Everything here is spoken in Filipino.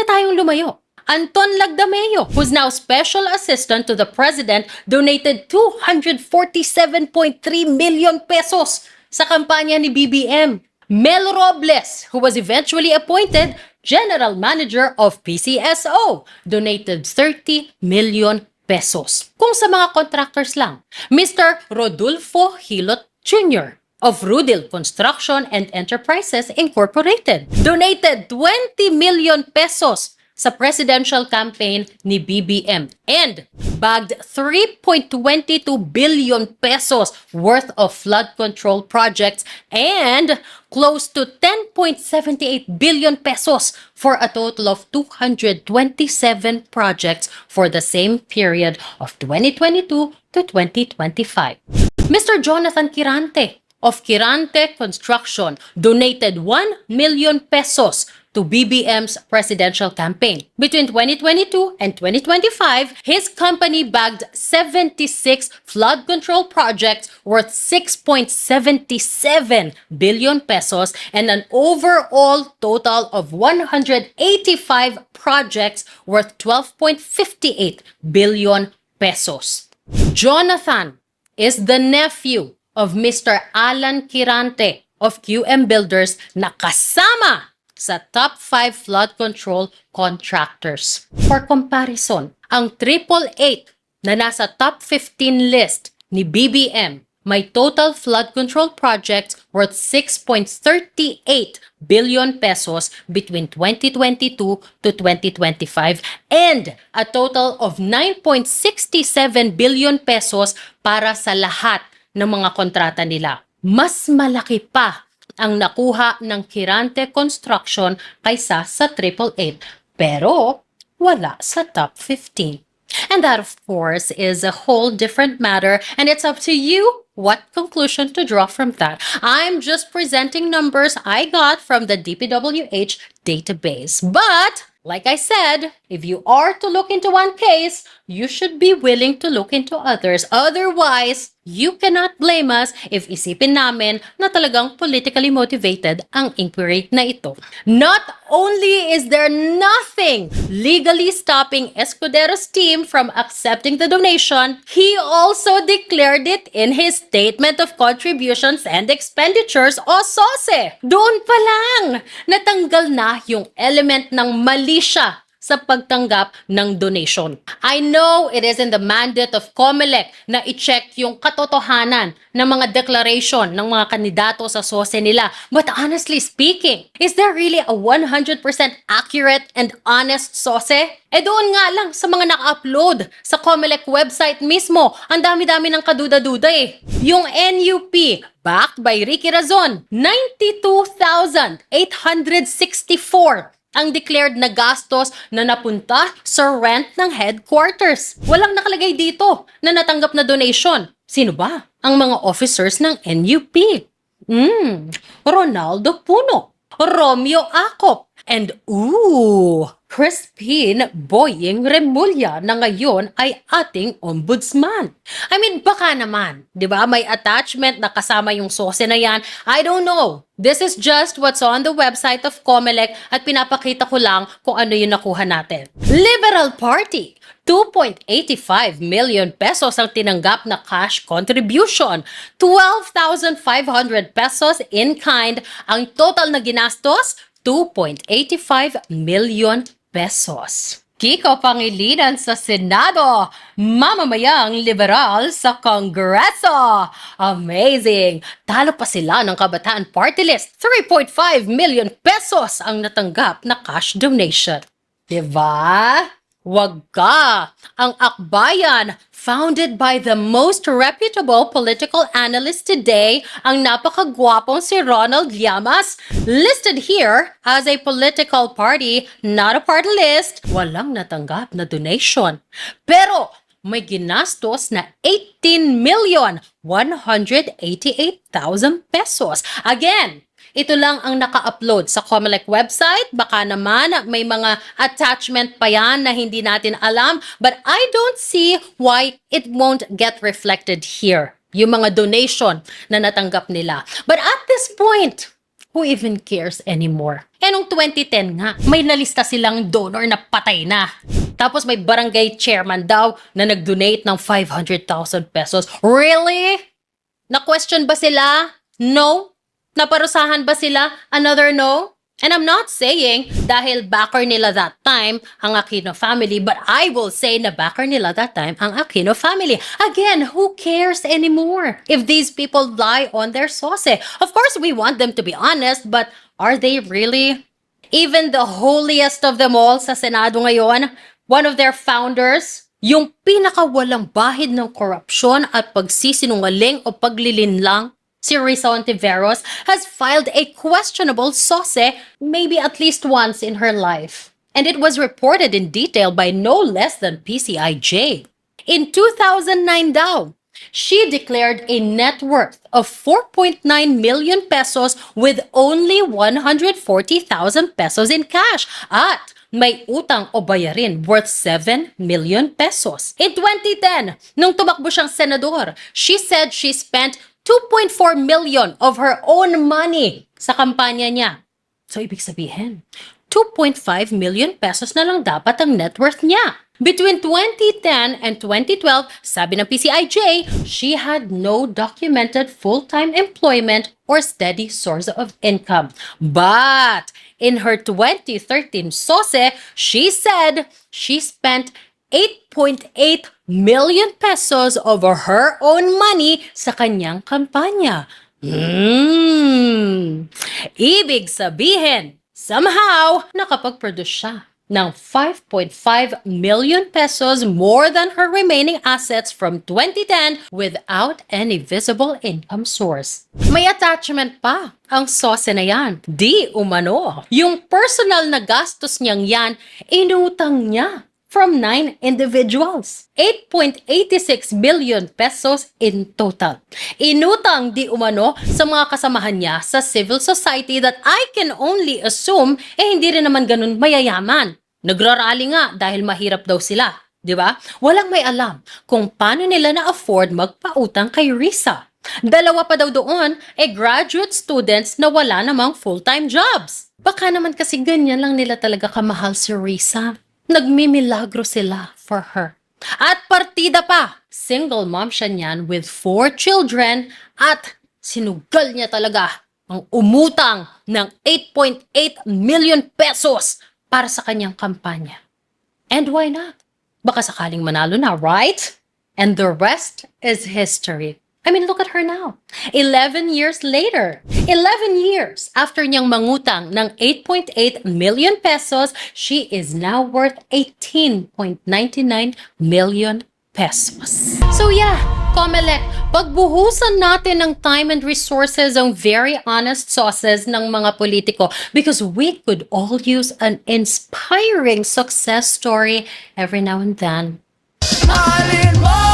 na tayong lumayo. Anton Lagdameo, who's now Special Assistant to the President, donated 247.3 million pesos sa kampanya ni BBM. Mel Robles, who was eventually appointed General Manager of PCSO, donated 30 million pesos. Kung sa mga contractors lang, Mr. Rodolfo Hilot Jr. of Rudil Construction and Enterprises Incorporated donated 20 million pesos sa presidential campaign ni BBM and bagged 3.22 billion pesos worth of flood control projects and close to 10.78 billion pesos for a total of 227 projects for the same period of 2022 to 2025. Mr. Jonathan Kirante of Kirante Construction donated 1 million pesos to BBM's presidential campaign. Between 2022 and 2025, his company bagged 76 flood control projects worth 6.77 billion pesos and an overall total of 185 projects worth 12.58 billion pesos. Jonathan is the nephew of Mr. Alan Kirante of QM Builders na kasama sa top 5 flood control contractors. For comparison, ang 888 na nasa top 15 list ni BBM may total flood control projects worth 6.38 billion pesos between 2022 to 2025 and a total of 9.67 billion pesos para sa lahat ng mga kontrata nila. Mas malaki pa ang nakuha ng Kirante Construction kaysa sa 888 pero wala sa top 15. And that of course is a whole different matter and it's up to you what conclusion to draw from that. I'm just presenting numbers I got from the DPWH database. But like I said, if you are to look into one case, you should be willing to look into others. Otherwise, you cannot blame us if isipin namin na talagang politically motivated ang inquiry na ito. Not only is there nothing legally stopping Escudero's team from accepting the donation, he also declared it in his Statement of Contributions and Expenditures o SOCE. Doon pa lang, natanggal na yung element ng mali siya sa pagtanggap ng donation. I know it is in the mandate of Comelec na i-check yung katotohanan ng mga declaration ng mga kandidato sa SOCE nila. But honestly speaking, is there really a 100% accurate and honest SOCE? Doon nga lang sa mga naka-upload sa Comelec website mismo, ang dami-dami ng kaduda-duda eh. Yung NUP, backed by Ricky Razon, 92,864 ang declared na gastos na napunta sa rent ng headquarters. Walang nakalagay dito na natanggap na donation. Sino ba? Ang mga officers ng NUP. Ronaldo Puno, Romeo Acop, and Crispin Boying Remulla na ngayon ay ating ombudsman. I mean, baka naman, di ba? May attachment na kasama yung SOCE na yan. I don't know. This is just what's on the website of Comelec at pinapakita ko lang kung ano yung nakuha natin. Liberal Party, 2.85 million pesos ang tinanggap na cash contribution. 12,500 pesos in kind. Ang total na ginastos, 2.85 million pesos. Kiko Pangilinan sa Senado, mamamayang liberal sa Kongreso. Amazing! Talo pa sila ng Kabataan Party List. 3.5 million pesos ang natanggap na cash donation. Diba? Wag ka! Ang akbayan, founded by the most reputable political analyst today, ang napakagwapong si Ronald Llamas, listed here as a political party, not a party list, walang natanggap na donation. Pero may ginastos na 18,188,000 pesos. Again, ito lang ang naka-upload sa Comelec website. Baka naman may mga attachment pa yan na hindi natin alam. But I don't see why it won't get reflected here. Yung mga donation na natanggap nila. But at this point, Who even cares anymore? Eh nung 2010 nga, may nalista silang donor na patay na. Tapos may barangay chairman daw na nag-donate ng 500,000 pesos. Really? Na-question ba sila? No? Naparusahan ba sila? Another no? And I'm not saying dahil backer nila that time ang Aquino family, but I will say na backer nila that time ang Aquino family. Again, who cares anymore if these people lie on their SOCE? Of course, we want them to be honest, but are they really? Even the holiest of them all sa Senado ngayon, one of their founders, yung pinakawalang bahid ng korupsyon at pagsisinungaling o paglilinlang, si Risa Ontiveros, has filed a questionable SOCE maybe at least once in her life. And it was reported in detail by no less than PCIJ. In 2009 daw, she declared a net worth of 4.9 million pesos with only 140,000 pesos in cash at may utang o bayarin worth 7 million pesos. In 2010, nung tumakbo siyang senador, she said she spent 2.4 million of her own money sa kampanya niya. So, ibig sabihin, 2.5 million pesos na lang dapat ang net worth niya. Between 2010 and 2012, sabi ng PCIJ, she had no documented full-time employment or steady source of income. But in her 2013 SOCE, she said she spent 8.8 million pesos over her own money sa kanyang kampanya. Ibig sabihin, somehow, nakapag-produce siya ng 5.5 million pesos more than her remaining assets from 2010 without any visible income source. May attachment pa ang SOCE na yan. Di umano. Yung personal na gastos niyang yan, inutang niya from 9 individuals. 8.86 million pesos in total. Inutang di umano sa mga kasamahan niya sa civil society that I can only assume hindi rin naman ganun mayayaman. Nagrarally nga dahil mahirap daw sila. Di ba? Walang may alam kung paano nila na-afford magpautang kay Risa. Dalawa pa daw doon, graduate students na wala namang full-time jobs. Baka naman kasi ganyan lang nila talaga kamahal si Risa. Nagmimilagro sila for her. At partida pa, single mom siya niyan with 4 children at sinugal niya talaga ang umutang ng 8.8 million pesos para sa kanyang kampanya. And why not? Baka sakaling manalo na, right? And the rest is history. I mean, look at her now. 11 years later, 11 years after niyang mangutang ng 8.8 million pesos, she is now worth 18.99 million pesos. So yeah, Comelec, pagbuhusan natin ng time and resources ang very honest SOCEs ng mga politiko because we could all use an inspiring success story every now and then. Mahalin mo!